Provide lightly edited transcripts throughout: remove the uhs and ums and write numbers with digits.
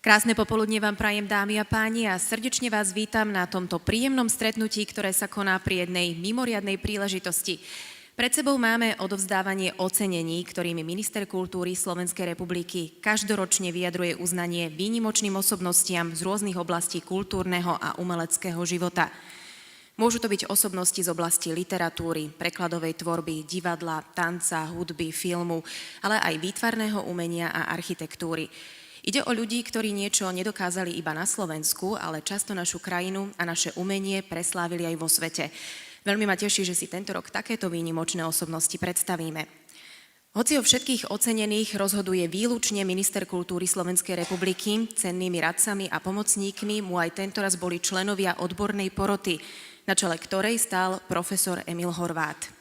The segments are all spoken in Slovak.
Krásne popoludne vám prajem, dámy a páni, a srdečne vás vítam na tomto príjemnom stretnutí, ktoré sa koná pri jednej mimoriadnej príležitosti. Pred sebou máme odovzdávanie ocenení, ktorými minister kultúry Slovenskej republiky každoročne vyjadruje uznanie výnimočným osobnostiam z rôznych oblastí kultúrneho a umeleckého života. Môžu to byť osobnosti z oblasti literatúry, prekladovej tvorby, divadla, tanca, hudby, filmu, ale aj výtvarného umenia a architektúry. Ide o ľudí, ktorí niečo nedokázali iba na Slovensku, ale často našu krajinu a naše umenie preslávili aj vo svete. Veľmi ma teší, že si tento rok takéto výnimočné osobnosti predstavíme. Hoci o všetkých ocenených rozhoduje výlučne minister kultúry Slovenskej republiky, cennými radcami a pomocníkmi mu aj tentoraz boli členovia odbornej poroty, na čele ktorej stál profesor Emil Horváth.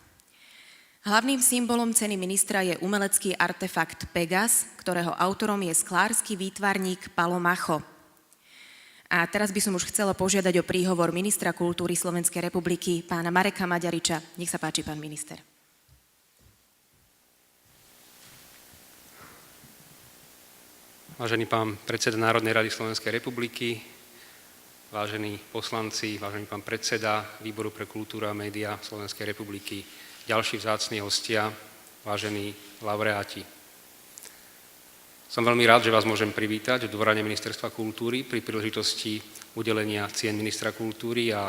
Hlavným symbolom ceny ministra je umelecký artefakt Pegas, ktorého autorom je sklársky výtvarník Palo Macho. A teraz by som už chcela požiadať o príhovor ministra kultúry Slovenskej republiky, pána Mareka Maďariča. Nech sa páči, pán minister. Vážený pán predseda Národnej rady Slovenskej republiky, vážení poslanci, vážený pán predseda Výboru pre kultúru a médiá Slovenskej republiky, ďalší vzácni hostia, vážení laureáti. Som veľmi rád, že vás môžem privítať v dvorane Ministerstva kultúry pri príležitosti udelenia cien ministra kultúry a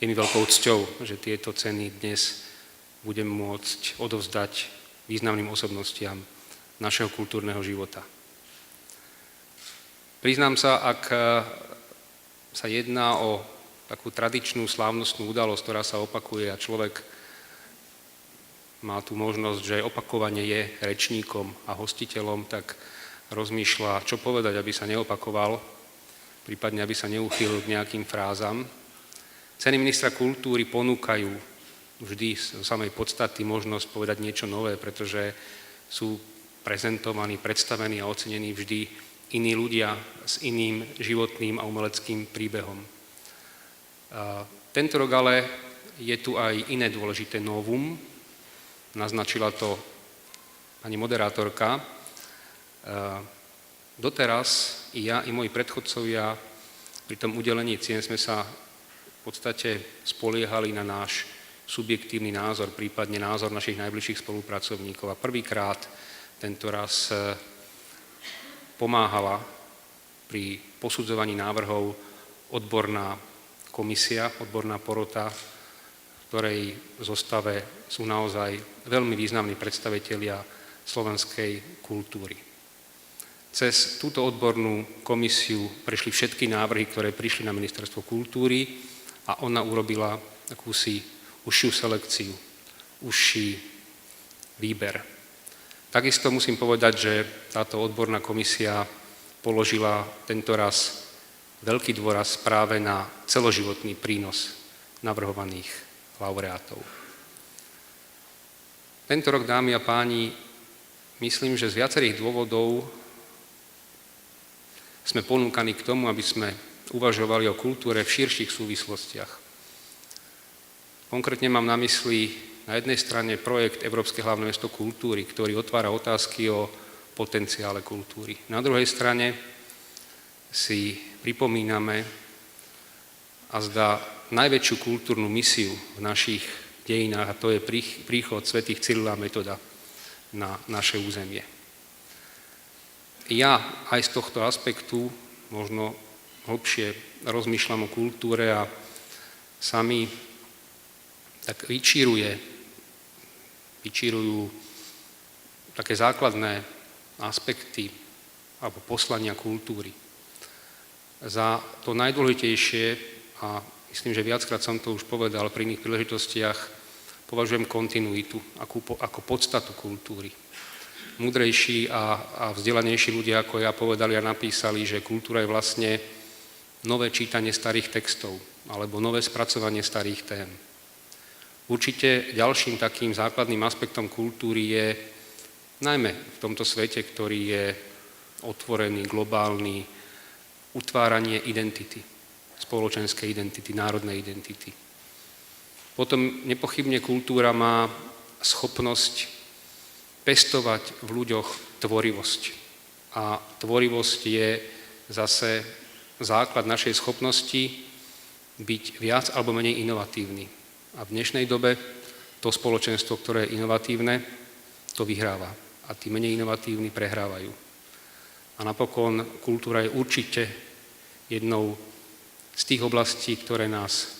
je mi veľkou cťou, že tieto ceny dnes budem môcť odovzdať významným osobnostiam našeho kultúrneho života. Priznám sa, ak sa jedná o takú tradičnú slávnostnú udalosť, ktorá sa opakuje a človek má tu možnosť, že opakovanie je rečníkom a hostiteľom, tak rozmýšľa, čo povedať, aby sa neopakoval, prípadne aby sa neuchýlil k nejakým frázam. Ceny ministra kultúry ponúkajú vždy z samej podstaty možnosť povedať niečo nové, pretože sú prezentovaní, predstavení a ocenení vždy iní ľudia s iným životným a umeleckým príbehom. Tento rok ale je tu aj iné dôležité novum. Naznačila to pani moderátorka. Doteraz i ja, i moji predchodcovia pri tom udelení cien sme sa v podstate spoliehali na náš subjektívny názor, prípadne názor našich najbližších spolupracovníkov. A prvýkrát tento raz pomáhala pri posudzovaní návrhov odborná komisia, odborná porota, v ktorej zostave sú naozaj veľmi významní predstavitelia slovenskej kultúry. Cez túto odbornú komisiu prešli všetky návrhy, ktoré prišli na Ministerstvo kultúry a ona urobila akúsi užšiu selekciu, užší výber. Takisto musím povedať, že táto odborná komisia položila tentoraz veľký dôraz práve na celoživotný prínos navrhovaných laureátov. Tento rok, dámy a páni, myslím, že z viacerých dôvodov sme ponúkaní k tomu, aby sme uvažovali o kultúre v širších súvislostiach. Konkrétne mám na mysli na jednej strane projekt Európske hlavné mesto kultúry, ktorý otvára otázky o potenciále kultúry. Na druhej strane si pripomíname a zdá najväčšiu kultúrnu misiu v našich dejinách, a to je príchod svätých Cyrila a Metoda na naše územie. Ja aj z tohto aspektu možno hlbšie rozmýšľam o kultúre a sami tak vyčírujú také základné aspekty alebo poslania kultúry. Za to najdôležitejšie, a myslím, že viackrát som to už povedal pri iných príležitostiach, považujem kontinuitu ako podstatu kultúry. Múdrejší a vzdelanejší ľudia ako ja povedali a napísali, že kultúra je vlastne nové čítanie starých textov alebo nové spracovanie starých tém. Určite ďalším takým základným aspektom kultúry je najmä v tomto svete, ktorý je otvorený, globálny, utváranie identity, spoločenskej identity, národnej identity. Potom nepochybne kultúra má schopnosť pestovať v ľuďoch tvorivosť. A tvorivosť je zase základ našej schopnosti byť viac alebo menej inovatívny. A v dnešnej dobe to spoločenstvo, ktoré je inovatívne, to vyhráva. A tí menej inovatívni prehrávajú. A napokon kultúra je určite jednou z tých oblastí, ktoré nás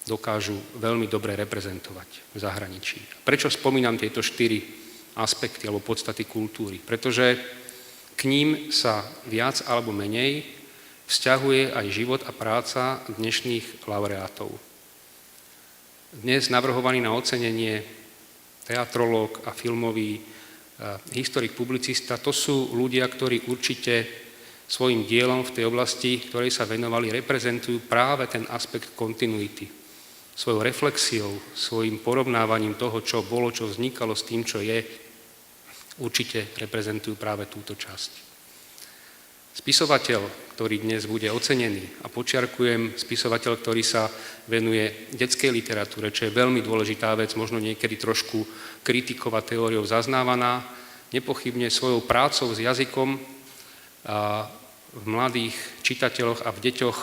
dokážu veľmi dobre reprezentovať v zahraničí. Prečo spomínam tieto 4 aspekty alebo podstaty kultúry? Pretože k ním sa viac alebo menej vzťahuje aj život a práca dnešných laureátov. Dnes navrhovaný na ocenenie teatrológ a filmový historik, publicista, to sú ľudia, ktorí určite svojim dielom v tej oblasti, ktorej sa venovali, reprezentujú práve ten aspekt kontinuity. Svojou reflexiou, svojim porovnávaním toho, čo bolo, čo vznikalo s tým, čo je, určite reprezentujú práve túto časť. Spisovateľ, ktorý dnes bude ocenený, a počiarkujem spisovateľ, ktorý sa venuje detskej literatúre, čo je veľmi dôležitá vec, možno niekedy trošku kritiková teóriou zaznávaná, nepochybne svojou prácou s jazykom v mladých čitateľoch a v deťoch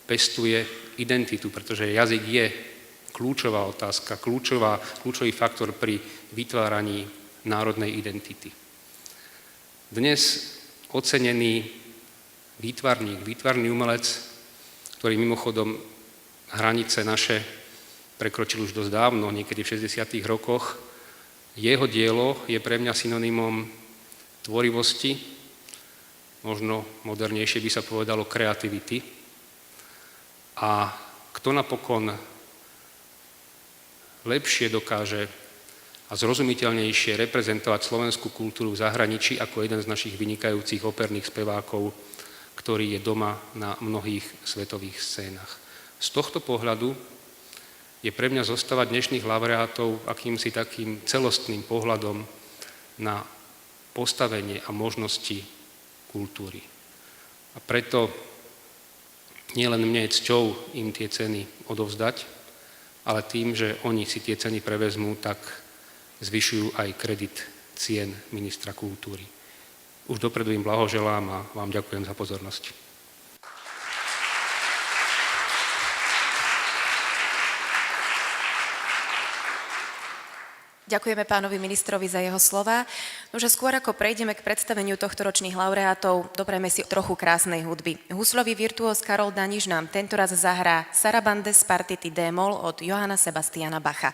pestuje identitu, pretože jazyk je kľúčová otázka, kľúčový faktor pri vytváraní národnej identity. Dnes ocenený výtvarný umelec, ktorý mimochodom hranice naše prekročil už dosť dávno, niekedy v 60. rokoch, jeho dielo je pre mňa synonymom tvorivosti, možno modernejšie by sa povedalo kreativity. A kto napokon lepšie dokáže a zrozumiteľnejšie reprezentovať slovenskú kultúru v zahraničí ako jeden z našich vynikajúcich operných spevákov, ktorý je doma na mnohých svetových scénach. Z tohto pohľadu je pre mňa zostávať dnešných laureátov akýmsi takým celostným pohľadom na postavenie a možnosti kultúry. A preto nielen mne je cťou im tie ceny odovzdať, ale tým, že oni si tie ceny prevezmú, tak zvyšujú aj kredit cien ministra kultúry. Už dopredu im blahoželám a vám ďakujem za pozornosť. Ďakujeme pánovi ministrovi za jeho slova. Nože skôr ako prejdeme k predstaveniu tohtoročných laureátov, doprajme si trochu krásnej hudby. Huslový virtuós Karol Daniš nám tentoraz zahrá Sarabande z partity D-moll od Johanna Sebastiana Bacha.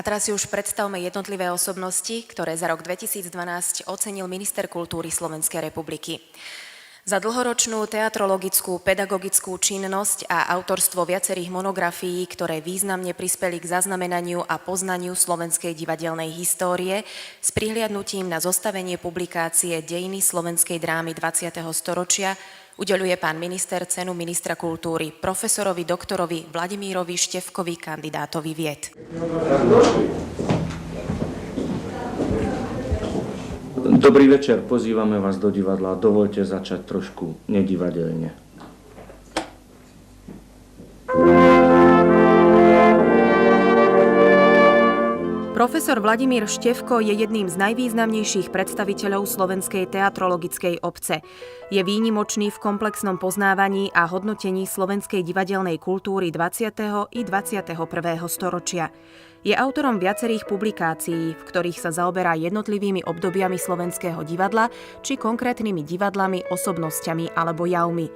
A teraz si už predstavme jednotlivé osobnosti, ktoré za rok 2012 ocenil minister kultúry Slovenskej republiky. Za dlhoročnú teatrologickú, pedagogickú činnosť a autorstvo viacerých monografií, ktoré významne prispeli k zaznamenaniu a poznaniu slovenskej divadelnej histórie s prihliadnutím na zostavenie publikácie Dejiny slovenskej drámy 20. storočia, udeľuje pán minister cenu ministra kultúry profesorovi doktorovi Vladimírovi Štefkovi, kandidátovi vied. Dobrý večer, pozývame vás do divadla. Dovoľte začať trošku nedivadelne. Profesor Vladimír Štefko je jedným z najvýznamnejších predstaviteľov slovenskej teatrologickej obce. Je výnimočný v komplexnom poznávaní a hodnotení slovenskej divadelnej kultúry 20. i 21. storočia. Je autorom viacerých publikácií, v ktorých sa zaoberá jednotlivými obdobiami slovenského divadla či konkrétnymi divadlami, osobnosťami alebo javmi.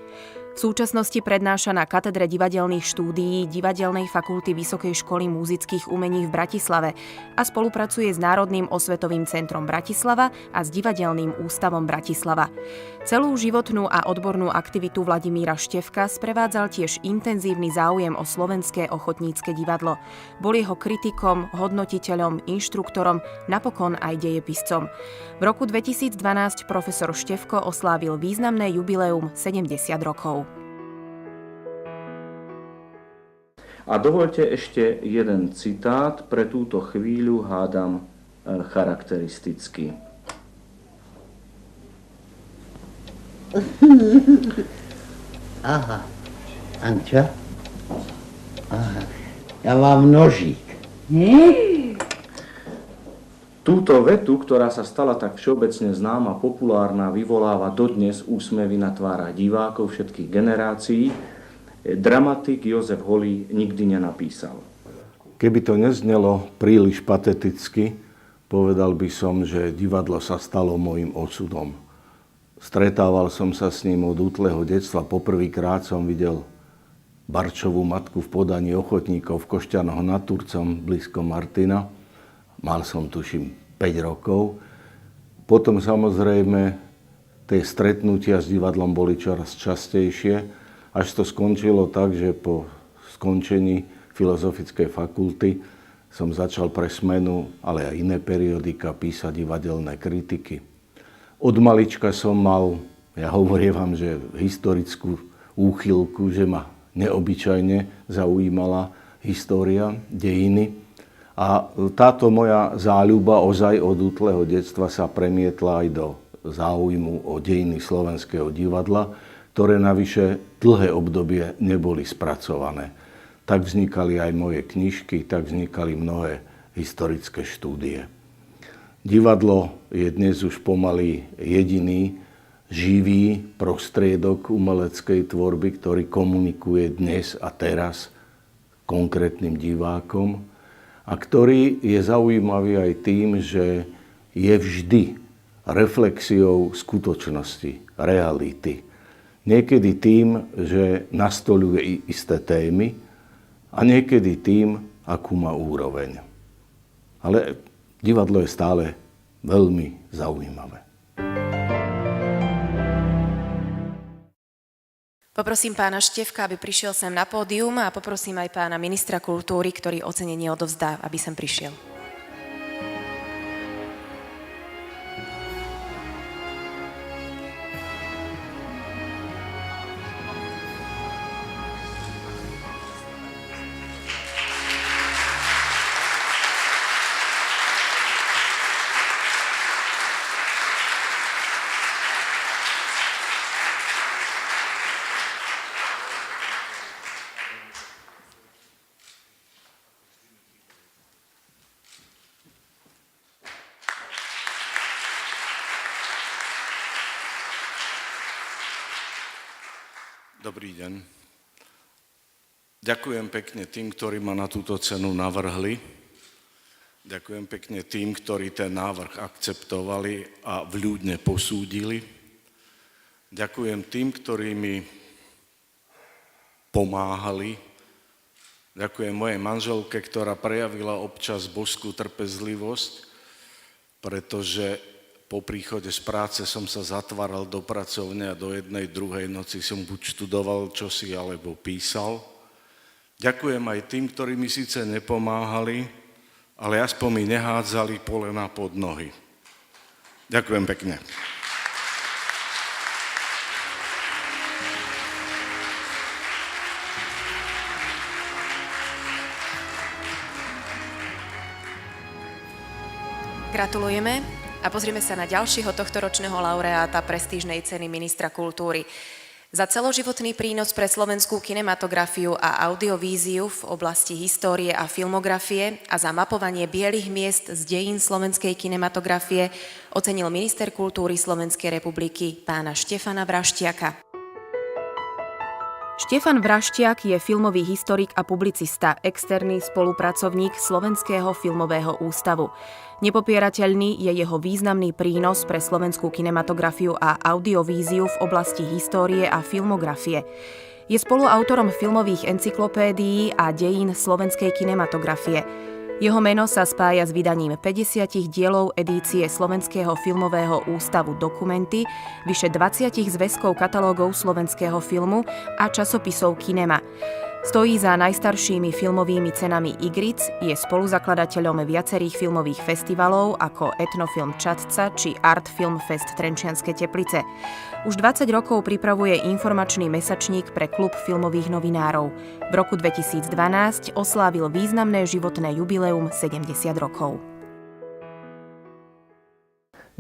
V súčasnosti prednáša na katedre divadelných štúdií Divadelnej fakulty Vysokej školy múzických umení v Bratislave a spolupracuje s Národným osvetovým centrom Bratislava a s Divadelným ústavom Bratislava. Celú životnú a odbornú aktivitu Vladimíra Štefka sprevádzal tiež intenzívny záujem o slovenské ochotnícke divadlo. Bol jeho kritikom, hodnotiteľom, inštruktorom, napokon aj dejepiscom. V roku 2012 profesor Štefko oslávil významné jubileum 70 rokov. A dovoľte ešte jeden citát, pre túto chvíľu hádam charakteristický. Aha, Anča? Aha, ja mám nožík. Túto vetu, ktorá sa stala tak všeobecne známa, populárna, vyvoláva dodnes úsmevy na tvárach divákov všetkých generácií, dramatik Jozef Holý nikdy nenapísal. Keby to neznelo príliš pateticky, povedal by som, že divadlo sa stalo môjim osudom. Stretával som sa s ním od útleho detstva. Poprvýkrát som videl Barčovú matku v podaní ochotníkov v Košťanoch nad Turcom, blízko Martina. Mal som, tuším, 5 rokov. Potom samozrejme tie stretnutia s divadlom boli čoraz častejšie, až to skončilo tak, že po skončení filozofickej fakulty som začal pre Smenu, ale aj iné periodika písať divadelné kritiky. Od malička som mal, ja hovorím, že historickú úchylku, že ma neobyčajne zaujímala história, dejiny. A táto moja záľuba ozaj od útleho detstva sa premietla aj do záujmu o dejiny slovenského divadla, ktoré navyše dlhé obdobie neboli spracované. Tak vznikali aj moje knižky, tak vznikali mnohé historické štúdie. Divadlo je dnes už pomaly jediný živý prostriedok umeleckej tvorby, ktorý komunikuje dnes a teraz konkrétnym divákom a ktorý je zaujímavý aj tým, že je vždy reflexiou skutočnosti, reality. Niekedy tým, že nastoľuje isté témy a niekedy tým, akú má úroveň. Ale divadlo je stále veľmi zaujímavé. Poprosím pána Štefka, aby prišiel sem na pódium a poprosím aj pána ministra kultúry, ktorý ocenenie odovzdá, aby sem prišiel. Dobrý deň. Ďakujem pekne tým, ktorí ma na túto cenu navrhli. Ďakujem pekne tým, ktorí ten návrh akceptovali a vľúdne posúdili. Ďakujem tým, ktorí mi pomáhali Ďakujem mojej manželke, ktorá prejavila občas božskú trpezlivosť, pretože po príchode z práce som sa zatváral do pracovne a do 1:00, 2:00 noci som buď študoval čosi, alebo písal. Ďakujem aj tým, ktorí mi síce nepomáhali, ale aspoň mi nehádzali polená pod nohy. Ďakujem pekne. Gratulujeme a pozrieme sa na ďalšieho tohtoročného laureáta prestížnej ceny ministra kultúry. Za celoživotný prínos pre slovenskú kinematografiu a audiovíziu v oblasti histórie a filmografie a za mapovanie bielých miest z dejín slovenskej kinematografie ocenil minister kultúry Slovenskej republiky pána Štefana Vraštiaka. Štefan Vraštiak je filmový historik a publicista, externý spolupracovník Slovenského filmového ústavu. Nepopierateľný je jeho významný prínos pre slovenskú kinematografiu a audiovíziu v oblasti histórie a filmografie. Je spoluautorom filmových encyklopédií a dejín slovenskej kinematografie. Jeho meno sa spája s vydaním 50 dielov edície Slovenského filmového ústavu Dokumenty, vyše 20 zväzkov katalógov slovenského filmu a časopisov Kinema. Stojí za najstaršími filmovými cenami Igric, je spoluzakladateľom viacerých filmových festivalov ako Etnofilm Čadca či Art Film Fest Trenčianske Teplice. Už 20 rokov pripravuje informačný mesačník pre klub filmových novinárov. V roku 2012 oslávil významné životné jubileum 70 rokov.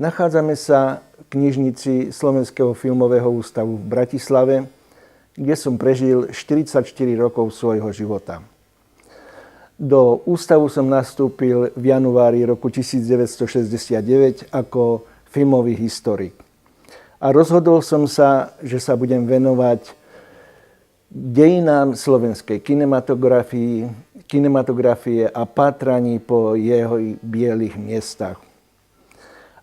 Nachádzame sa v knižnici Slovenského filmového ústavu v Bratislave, kde som prežil 44 rokov svojho života. Do ústavu som nastúpil v januári roku 1969 ako filmový historik. A rozhodol som sa, že sa budem venovať dejinám slovenskej kinematografie a pátraní po jeho bielých miestach.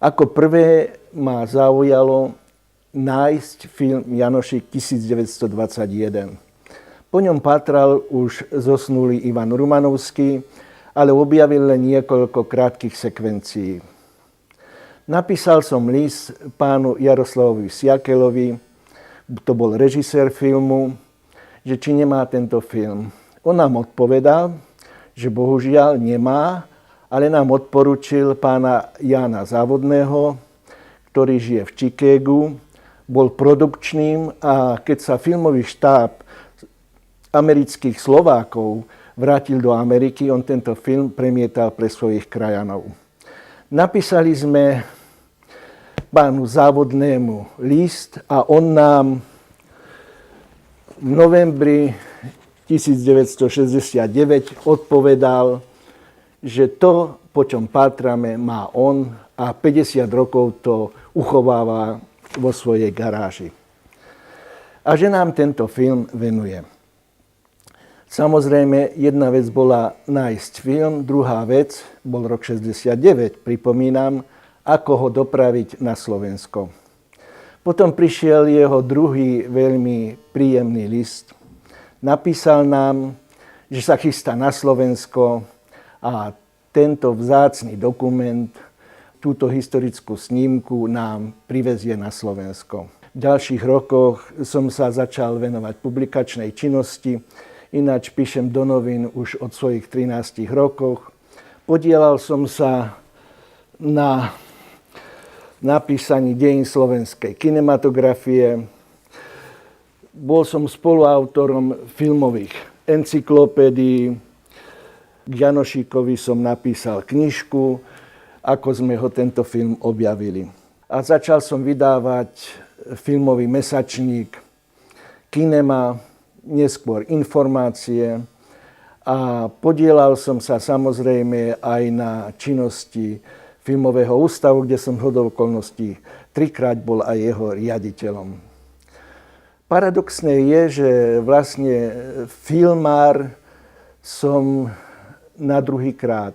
Ako prvé ma zaujalo nájsť film Janošík 1921. Po ňom pátral už zosnulý Ivan Rumanovský, ale objavil len niekoľko krátkych sekvencií. Napísal som list pánu Jaroslavovi Siakelovi, to bol režisér filmu, že či nemá tento film. On nám odpovedal, že bohužiaľ nemá, ale nám odporučil pána Jána Závodného, ktorý žije v Chicagu, bol produkčným a keď sa filmový štáb amerických Slovákov vrátil do Ameriky, on tento film premietal pre svojich krajanov. Napísali sme pánu Závodnému list a on nám v novembri 1969 odpovedal, že to, po čom pátrame, má on a 50 rokov to uchováva vo svojej garáži. A že nám tento film venuje. Samozrejme, jedna vec bola nájsť film, druhá vec bol rok 69, pripomínam, ako ho dopraviť na Slovensko. Potom prišiel jeho druhý veľmi príjemný list. Napísal nám, že sa chystá na Slovensko a tento vzácny dokument, túto historickú snímku nám privezie na Slovensko. V ďalších rokoch som sa začal venovať publikačnej činnosti, ináč píšem do novín už od svojich 13 rokoch. Podielal som sa na napísaní dejín slovenskej kinematografie. Bol som spoluautorom filmových encyklopédií. K Janošíkovi som napísal knižku, ako sme ho tento film objavili. A začal som vydávať filmový mesačník Kinema, neskôr Informácie a podielal som sa samozrejme aj na činnosti Filmového ústavu, kde som zhodou okolností 3-krát bol aj jeho riaditeľom. Paradoxné je, že vlastne filmár som na druhý krát.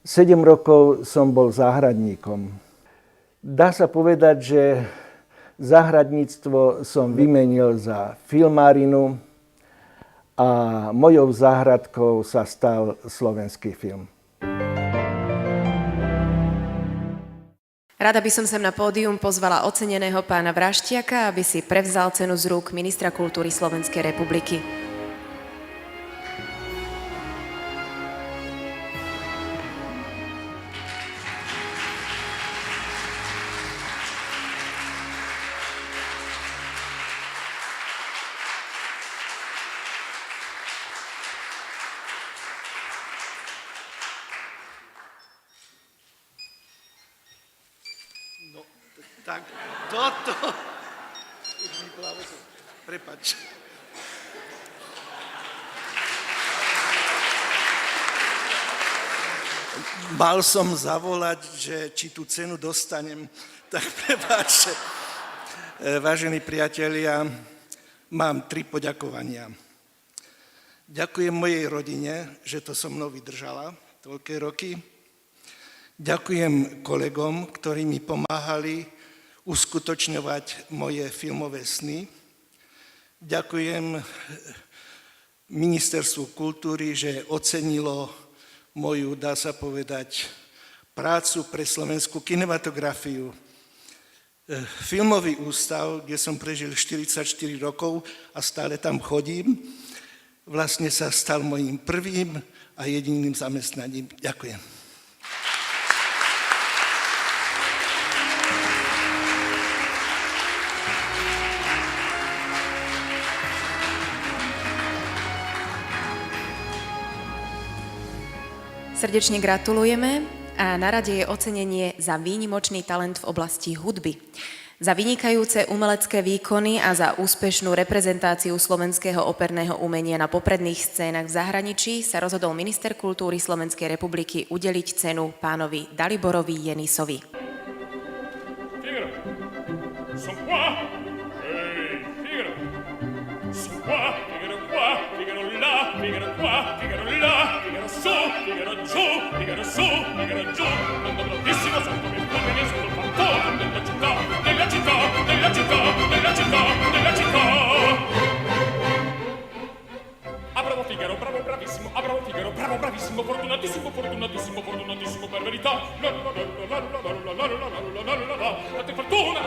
7 rokov som bol záhradníkom. Dá sa povedať, že záhradníctvo som vymenil za filmárinu a mojou záhradkou sa stal slovenský film. Rada by som sem na pódium pozvala oceneného pána Vraštiaka, aby si prevzal cenu z rúk ministra kultúry Slovenskej republiky. Tak toto... Prepač. Mal som zavolať, že či tú cenu dostanem, tak prepáčte. Vážení priatelia, mám 3 poďakovania. Ďakujem mojej rodine, že to so mnou vydržala toľké roky. Ďakujem kolegom, ktorí mi pomáhali uskutočňovať moje filmové sny. Ďakujem Ministerstvu kultúry, že ocenilo moju, dá sa povedať, prácu pre slovenskú kinematografiu. Filmový ústav, kde som prežil 44 rokov a stále tam chodím, vlastne sa stal mojím prvým a jediným zamestnaním. Ďakujem. Srdečne gratulujeme a na rade je ocenenie za výnimočný talent v oblasti hudby. Za vynikajúce umelecké výkony a za úspešnú reprezentáciu slovenského operného umenia na popredných scénach v zahraničí sa rozhodol minister kultúry Slovenskej republiky udeliť cenu pánovi Daliborovi Jenisovi. Figaro, son qua. Figaro, son qua. Figaro qua, Figaro là, Figaro qua, Figaro là, Figaro su, Figaro giù, Figaro su, Figaro giù. Quando bravissimo sotto il fulmine sul fantone della città, della città, della città, della città, della città. Ah, bravo Figaro, bravo, bravissimo, ah, bravo Figaro, bravo, bravissimo, fortunatissimo, fortunatissimo, fortunatissimo, per verità. La te fortuna,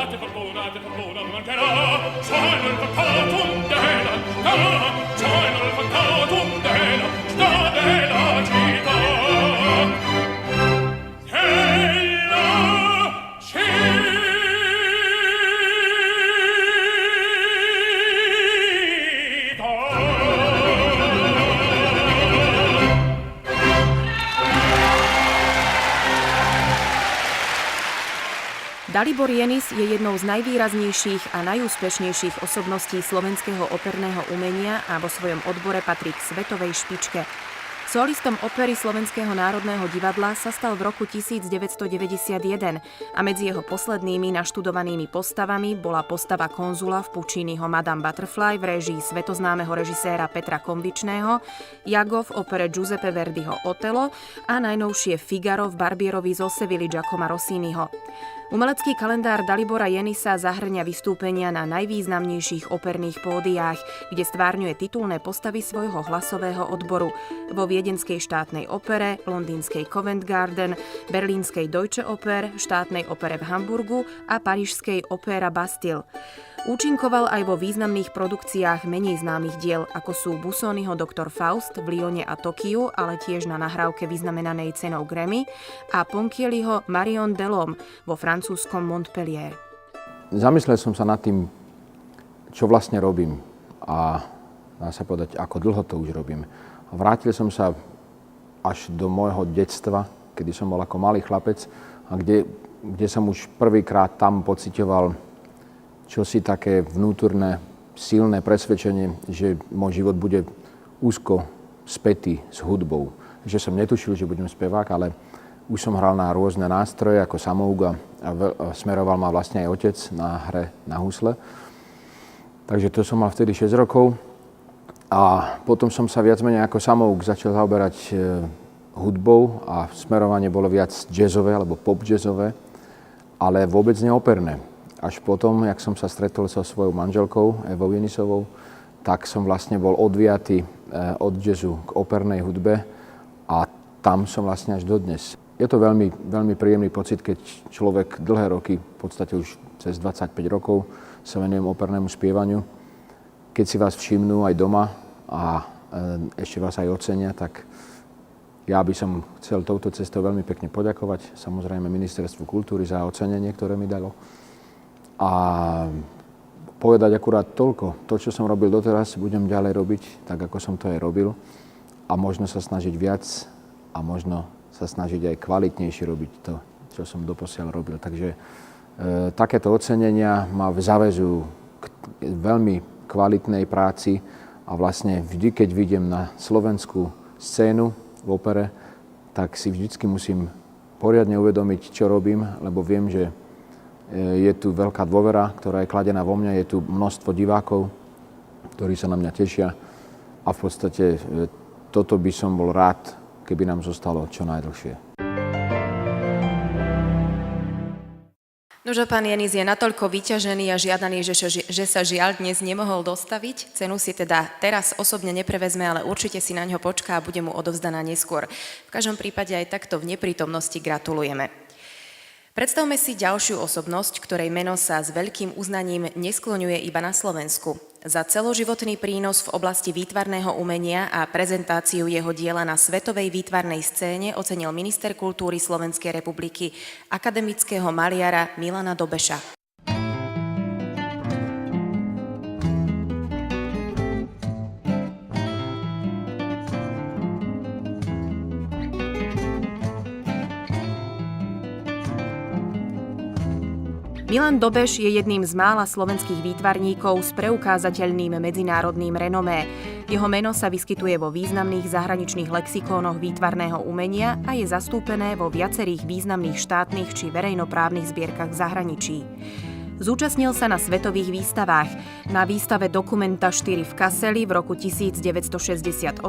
non mancherà. Sono il fatum della città, sono il fatum della città, della città. Dalibor Jenis je jednou z najvýraznejších a najúspešnejších osobností slovenského operného umenia a vo svojom odbore patrí k svetovej špičke. Solistom opery Slovenského národného divadla sa stal v roku 1991 a medzi jeho poslednými naštudovanými postavami bola postava konzula v Pucciniho Madame Butterfly v réžii svetoznámeho režiséra Petra Konvičného, Iago v opere Giuseppe Verdiho Otello a najnovšie Figaro v Barbierovi zo Sevilly Giacoma Rossiniho. Umelecký kalendár Dalibora Jenisa zahŕňa vystúpenia na najvýznamnejších operných pódiách, kde stvárňuje titulné postavy svojho hlasového odboru vo Viedenskej štátnej opere, londýnskej Covent Garden, berlínskej Deutsche Oper, štátnej opere v Hamburgu a parížskej Opéra Bastille. Účinkoval aj vo významných produkciách menej známych diel, ako sú Busoniho Doktor Faust v Lyone a Tokiu, ale tiež na nahrávke vyznamenanej cenou Grammy a Ponchielliho Marion Delhomme vo francúzskom Montpellier. Zamyslel som sa nad tým, čo vlastne robím a dá sa povedať, ako dlho to už robím. Vrátil som sa až do môjho detstva, kedy som bol ako malý chlapec a kde som už prvýkrát tam pociťoval čosi také vnútorné, silné presvedčenie, že môj život bude úzko spätý s hudbou. Že som netušil, že budem spevák, ale už som hral na rôzne nástroje ako samouk a smeroval ma vlastne aj otec na hre na husle. Takže to som mal vtedy 6 rokov a potom som sa viac menej ako samouk začal zaoberať hudbou a smerovanie bolo viac jazzové alebo pop jazzové, ale vôbec neoperné. Až potom, jak som sa stretol so svojou manželkou, Evou Jenisovou, tak som vlastne bol odviatý od jazzu k opernej hudbe a tam som vlastne až dodnes. Je to veľmi, veľmi príjemný pocit, keď človek dlhé roky, v podstate už cez 25 rokov, sa venujem opernému spievaniu. Keď si vás všimnú aj doma a ešte vás aj ocenia, tak ja by som chcel touto cestou veľmi pekne poďakovať. Samozrejme Ministerstvu kultúry za ocenenie, ktoré mi dalo. A povedať akurát toľko. To, čo som robil doteraz, budem ďalej robiť, tak ako som to aj robil. A možno sa snažiť viac a možno sa snažiť aj kvalitnejšie robiť to, čo som doposiaľ robil. Takže takéto ocenenia ma zaväzujú k veľmi kvalitnej práci a vlastne vždy, keď vidím na slovenskú scénu v opere, tak si vždycky musím poriadne uvedomiť, čo robím, lebo viem, že je tu veľká dôvera, ktorá je kladená vo mňa, je tu množstvo divákov, ktorí sa na mňa tešia a v podstate toto by som bol rád, keby nám zostalo čo najdlhšie. Nože pán Jenis je natoľko vyťažený a žiadaný, že sa žiaľ dnes nemohol dostaviť. Cenu si teda teraz osobne neprevezme, ale určite si na ňo počká a bude mu odovzdaná neskôr. V každom prípade aj takto v neprítomnosti gratulujeme. Predstavme si ďalšiu osobnosť, ktorej meno sa s veľkým uznaním neskloňuje iba na Slovensku. Za celoživotný prínos v oblasti výtvarného umenia a prezentáciu jeho diela na svetovej výtvarnej scéne ocenil minister kultúry Slovenskej republiky akademického maliara Milana Dobeša. Milan Dobeš je jedným z mála slovenských výtvarníkov s preukázateľným medzinárodným renomé. Jeho meno sa vyskytuje vo významných zahraničných lexikónoch výtvarného umenia a je zastúpené vo viacerých významných štátnych či verejnoprávnych zbierkach v zahraničí. Zúčastnil sa na svetových výstavách. Na výstave Dokumenta 4 v Kasseli v roku 1968,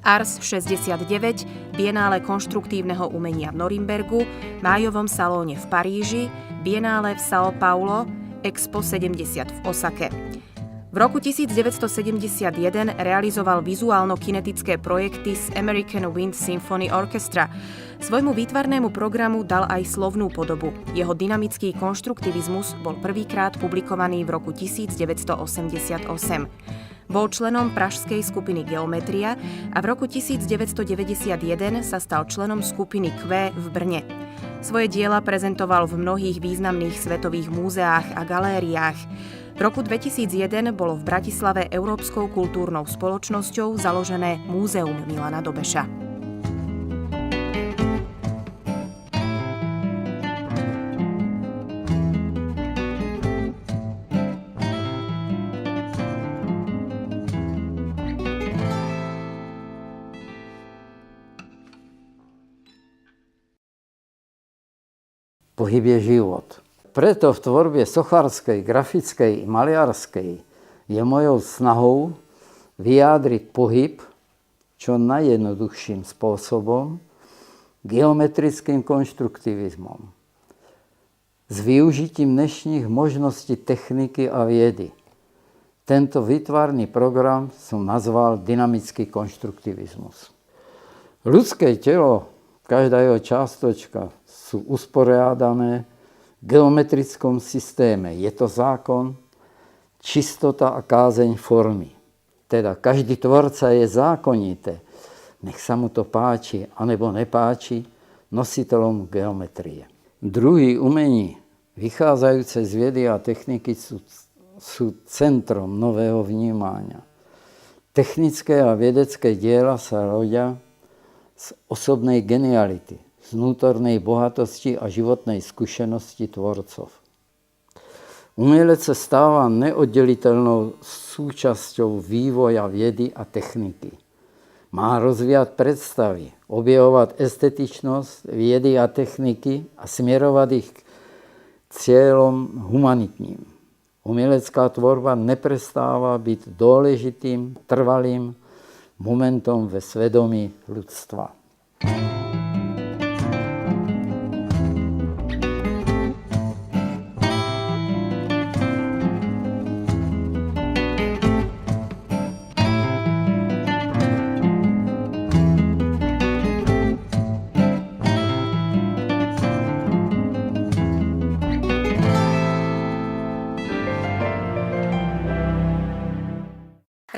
Ars 69, Bienále konštruktívneho umenia v Norimbergu, Májovom salóne v Paríži, Bienále v São Paulo, Expo 70 v Osake. V roku 1971 realizoval vizuálno-kinetické projekty z American Wind Symphony Orchestra. Svojmu výtvarnému programu dal aj slovnú podobu. Jeho dynamický konštruktivizmus bol prvýkrát publikovaný v roku 1988. Bol členom pražskej skupiny Geometria a v roku 1991 sa stal členom skupiny Q v Brne. Svoje diela prezentoval v mnohých významných svetových múzeách a galériách. V roku 2001 bolo v Bratislave Európskou kultúrnou spoločnosťou založené Múzeum Milana Dobeša. Pohyb je život. Preto v tvorbe sochárskej, grafickej i maliarskej je mojou snahou vyjádriť pohyb čo najjednoduchším spôsobom geometrickým konštruktivizmom s využitím dnešných možností techniky a viedy. Tento výtvarný program som nazval dynamický konštruktivizmus. Ľudské telo, každá jeho čiastočka sú usporiadané v geometrickom systéme. Je to zákon, čistota a kázeň formy. Teda každý tvorca je zákonité. Nech sa mu to páči, anebo nepáči nositeľom geometrie. Druhy umení, vychádzajúce z vedy a techniky, sú centrom nového vnímania. Technické a vedecké diela sa rodia z osobnej geniality, z vnútornej bohatosti a životnej skúsenosti tvorcov. Umelec sa stáva neoddeliteľnou súčasťou vývoja vedy a techniky. Má rozvíjať predstavy, objavovať estetičnosť vedy a techniky a smerovať ich k cieľom humanitným. Umelecká tvorba neprestáva byť dôležitým, trvalým momentom ve svedomí ľudstva.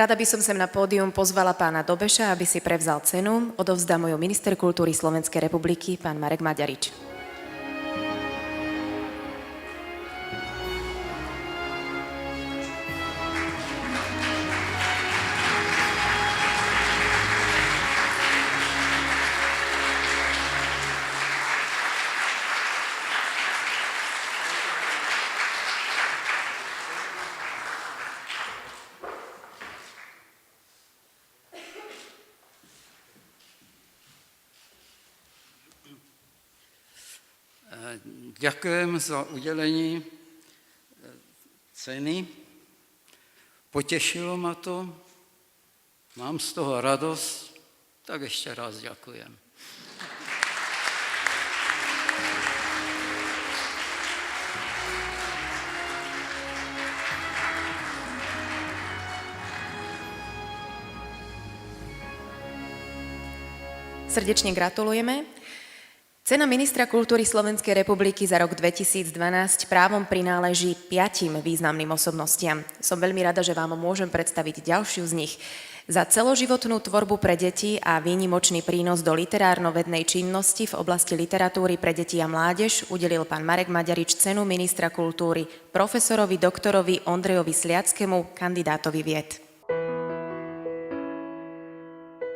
Rada by som sem na pódium pozvala pána Dobeša, aby si prevzal cenu. Odovzdá mu ju minister kultúry Slovenskej republiky, pán Marek Maďarič. Ďakujem za udělení ceny. Potěšilo ma to, mám z toho radost, tak ještě raz ďakujem. Srdečne gratulujeme. Cena ministra kultúry Slovenskej republiky za rok 2012 právom prináleží 5 významným osobnostiam. Som veľmi rada, že vám môžem predstaviť ďalšiu z nich. Za celoživotnú tvorbu pre deti a výnimočný prínos do literárno-vednej činnosti v oblasti literatúry pre deti a mládež udelil pán Marek Maďarič cenu ministra kultúry profesorovi doktorovi Ondrejovi Sliackému, kandidátovi vied.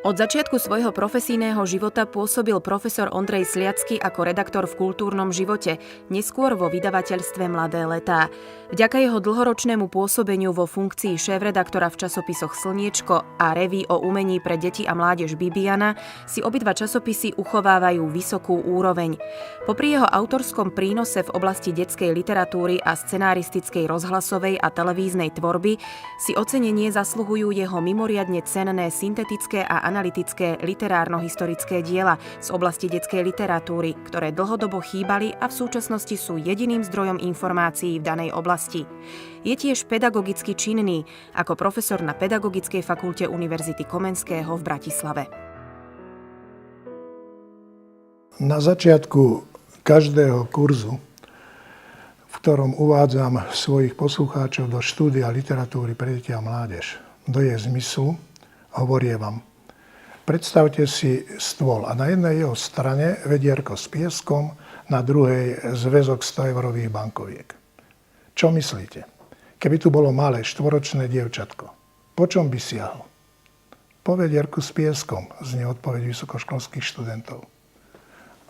Od začiatku svojho profesijného života pôsobil profesor Ondrej Sliacký ako redaktor v kultúrnom živote, neskôr vo vydavateľstve Mladé letá. Vďaka jeho dlhoročnému pôsobeniu vo funkcii šéfredaktora v časopisoch Slniečko a reví o umení pre deti a mládež Bibiana si obidva časopisy uchovávajú vysokú úroveň. Popri jeho autorskom prínose v oblasti detskej literatúry a scenaristickej rozhlasovej a televíznej tvorby si ocenenie zasluhujú jeho mimoriadne cenné syntetické a analytické literárno-historické diela z oblasti detskej literatúry, ktoré dlhodobo chýbali a v súčasnosti sú jediným zdrojom informácií v danej oblasti. Je tiež pedagogicky činný ako profesor na Pedagogickej fakulte Univerzity Komenského v Bratislave. Na začiatku každého kurzu, v ktorom uvádzam svojich poslucháčov do štúdia literatúry pre deti a mládež, do jej zmyslu, hovorievam: predstavte si stôl a na jednej jeho strane vedierko s pieskom, na druhej zväzok 100-eurových bankoviek. Čo myslíte? Keby tu bolo malé štvoročné dievčatko, po čom by siahlo? Po vedierku s pieskom, znie odpoveď vysokoškolských študentov.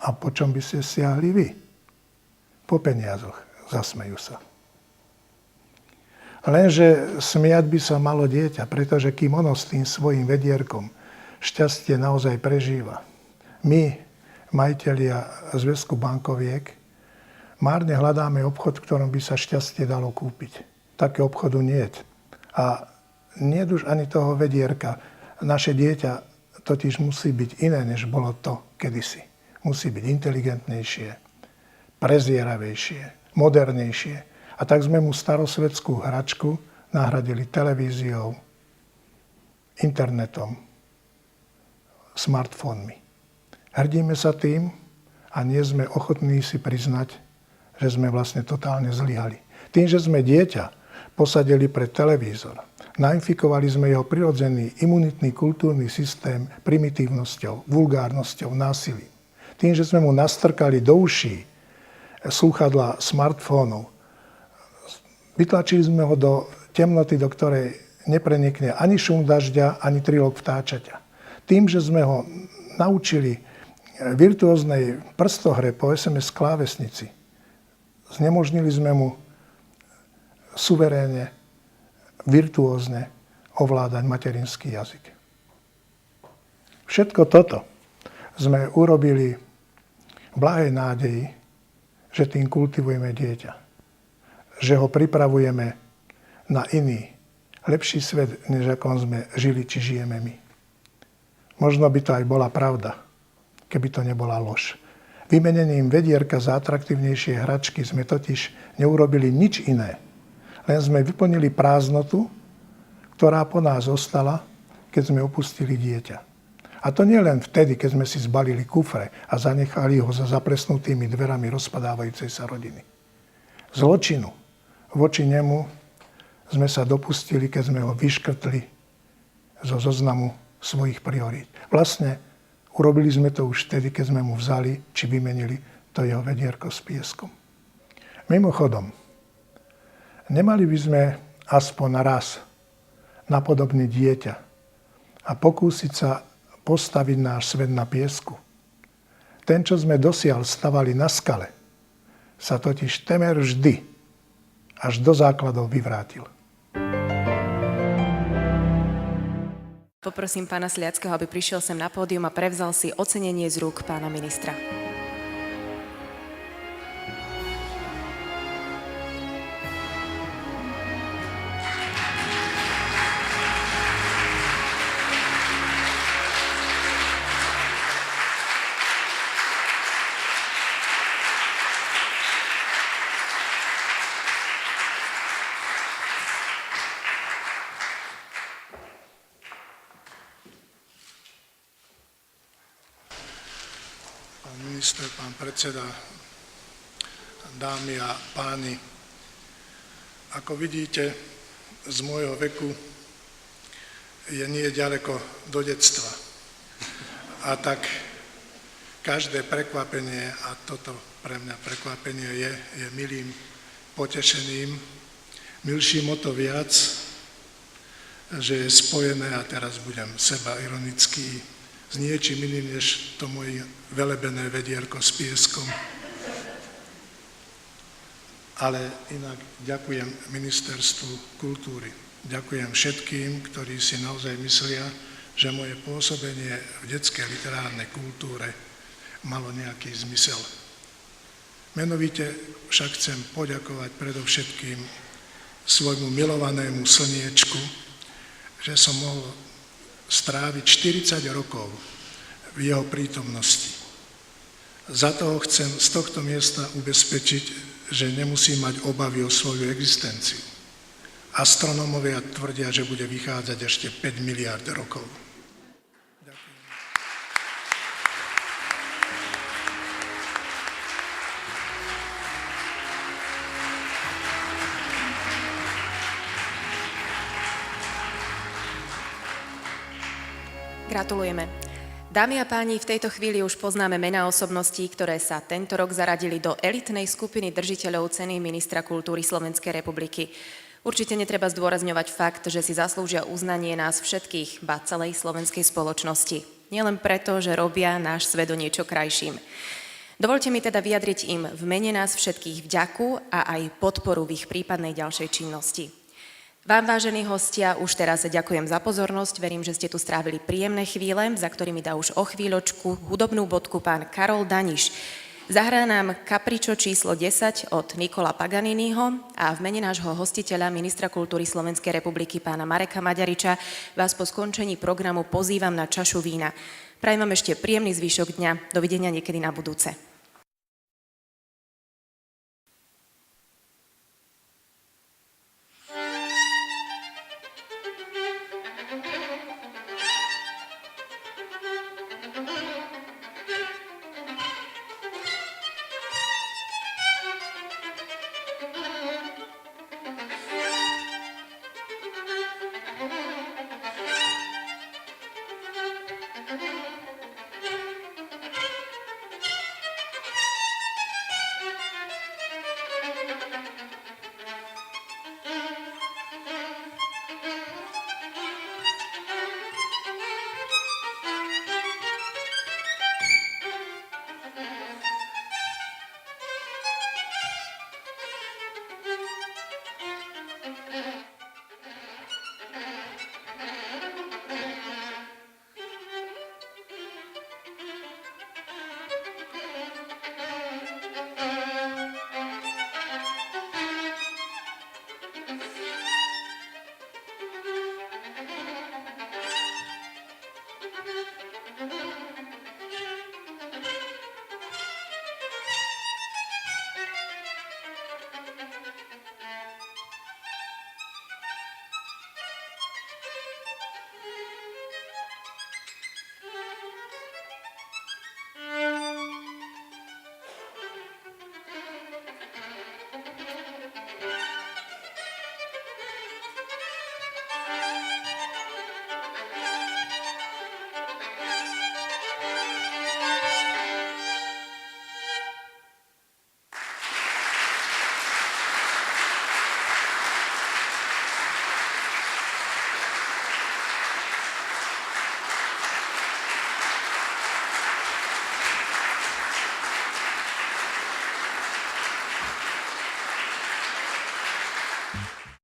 A po čom by ste siahli vy? Po peniazoch, zasmejú sa. Lenže smiať by sa malo dieťa, pretože kým ono s tým svojím vedierkom šťastie naozaj prežíva. My, majitelia zväzku bankoviek, márne hľadáme obchod, v ktorom by sa šťastie dalo kúpiť. Také obchodu niet. A niet už ani toho vedierka. Naše dieťa totiž musí byť iné, než bolo to kedysi. Musí byť inteligentnejšie, prezieravejšie, modernejšie. A tak sme mu starosvedskú hračku nahradili televíziou, internetom, smartfónmi. Hrdíme sa tým a nie sme ochotní si priznať, že sme vlastne totálne zlyhali. Tým, že sme dieťa posadili pred televízor, nainfikovali sme jeho prirodzený imunitný kultúrny systém primitívnosťou, vulgárnosťou, násilím. Tým, že sme mu nastrkali do uší slúchadlá smartfónov, vytlačili sme ho do temnoty, do ktorej neprenikne ani šum dažďa, ani trilok vtáčaťa. Tým, že sme ho naučili virtuóznej prstohre po SMS klávesnici, znemožnili sme mu suverénne, virtuózne ovládať materinský jazyk. Všetko toto sme urobili v blahej nádeji, že tým kultivujeme dieťa. Že ho pripravujeme na iný, lepší svet, než akom sme žili, či žijeme my. Možno by to aj bola pravda, keby to nebola lož. Vymenením vedierka za atraktívnejšie hračky sme totiž neurobili nič iné. Len sme vyplnili prázdnotu, ktorá po nás ostala, keď sme opustili dieťa. A to nie len vtedy, keď sme si zbalili kufre a zanechali ho za zaplesnutými dverami rozpadávajúcej sa rodiny. Zločinu voči nemu sme sa dopustili, keď sme ho vyškrtli zo zoznamu svojich priorít. Vlastne urobili sme to už vtedy, keď sme mu vzali či vymenili to jeho vedierko s pieskom. Mimochodom, nemali by sme aspoň raz napodobniť dieťa a pokúsiť sa postaviť náš svet na piesku. Ten, čo sme dosiaľ stavali na skale, sa totiž temer vždy až do základov vyvrátil. Poprosím pána Sliackého, aby prišiel sem na pódium a prevzal si ocenenie z rúk pána ministra. Pán minister, pán predseda, dámy a páni, ako vidíte, z môjho veku je nie ďaleko do detstva. A tak každé prekvapenie, a toto pre mňa prekvapenie je milým potešením, milším o to viac, že je spojené, a teraz budem seba ironický, s niečím iným, než to moje velebené vedierko s pieskom. Ale inak ďakujem Ministerstvu kultúry. Ďakujem všetkým, ktorí si naozaj myslia, že moje pôsobenie v detskej literárnej kultúre malo nejaký zmysel. Menovite však chcem poďakovať predovšetkým svojmu milovanému Slniečku, že som mohol stráviť 40 rokov v jeho prítomnosti. Za toho chcem z tohto miesta ubezpečiť, že nemusí mať obavy o svoju existenciu. Astronómovia tvrdia, že bude vychádzať ešte 5 miliárd rokov. Gratulujeme. Dámy a páni, v tejto chvíli už poznáme mená osobností, ktoré sa tento rok zaradili do elitnej skupiny držiteľov ceny ministra kultúry Slovenskej republiky. Určite netreba zdôrazňovať fakt, že si zaslúžia uznanie nás všetkých, ba celej slovenskej spoločnosti. Nielen preto, že robia náš svet o niečo krajším. Dovolte mi teda vyjadriť im v mene nás všetkých vďaku a aj podporu v ich prípadnej ďalšej činnosti. Vám, vážení hostia, už teraz ďakujem za pozornosť. Verím, že ste tu strávili príjemné chvíle, za ktorými dá už o chvíľočku hudobnú bodku pán Karol Daniš. Zahrá nám Capriccio číslo 10 od Nicola Paganiniho a v mene nášho hostiteľa, ministra kultúry Slovenskej republiky pána Mareka Maďariča, vás po skončení programu pozývam na čašu vína. Prajem vám ešte príjemný zvyšok dňa. Dovidenia niekedy na budúce.